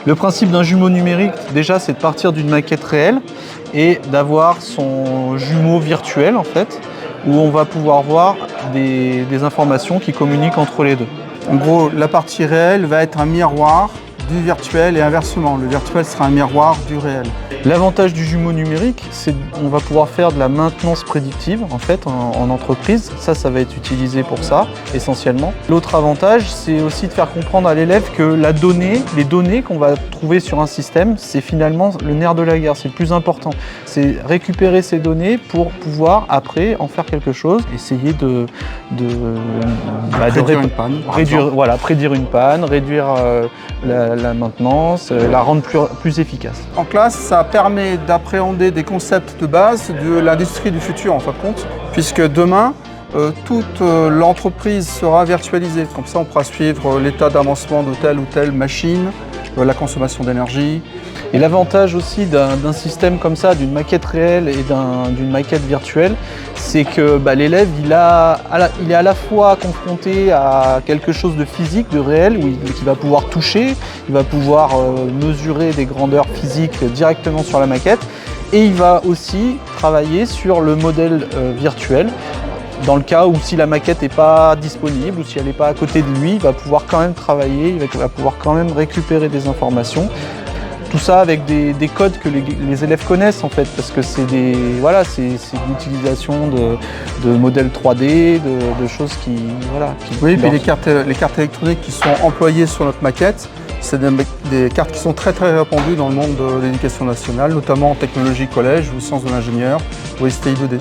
Le principe d'un jumeau numérique, déjà, c'est de partir d'une maquette réelle et d'avoir son jumeau virtuel, en fait, où on va pouvoir voir des informations qui communiquent entre les deux. En gros, la partie réelle va être un miroir du virtuel et inversement. Le virtuel sera un miroir du réel. L'avantage du jumeau numérique, c'est qu'on va pouvoir faire de la maintenance prédictive en fait en entreprise. Ça va être utilisé pour ça essentiellement. L'autre avantage, c'est aussi de faire comprendre à l'élève que les données qu'on va trouver sur un système, c'est finalement le nerf de la guerre, c'est le plus important. C'est récupérer ces données pour pouvoir après en faire quelque chose, essayer Prédire une panne. Prédire une panne, réduire la maintenance, la rendre plus efficace. En classe, ça permet d'appréhender des concepts de base de l'industrie du futur en fin de compte, puisque demain, toute l'entreprise sera virtualisée. Comme ça, on pourra suivre l'état d'avancement de telle ou telle machine, la consommation d'énergie. Et l'avantage aussi d'un système comme ça, d'une maquette réelle et d'une maquette virtuelle, c'est que l'élève il est à la fois confronté à quelque chose de physique, de réel, qu'il va pouvoir toucher, il va pouvoir mesurer des grandeurs physiques directement sur la maquette, et il va aussi travailler sur le modèle virtuel. Dans le cas où si la maquette n'est pas disponible ou si elle n'est pas à côté de lui, il va pouvoir quand même travailler, il va pouvoir quand même récupérer des informations. Tout ça avec des codes que les élèves connaissent en fait, parce que c'est l'utilisation de modèles 3D, de choses qui... Oui, puis les cartes électroniques qui sont employées sur notre maquette, c'est des cartes qui sont très répandues dans le monde de l'éducation nationale, notamment en technologie collège ou sciences de l'ingénieur ou STI 2D.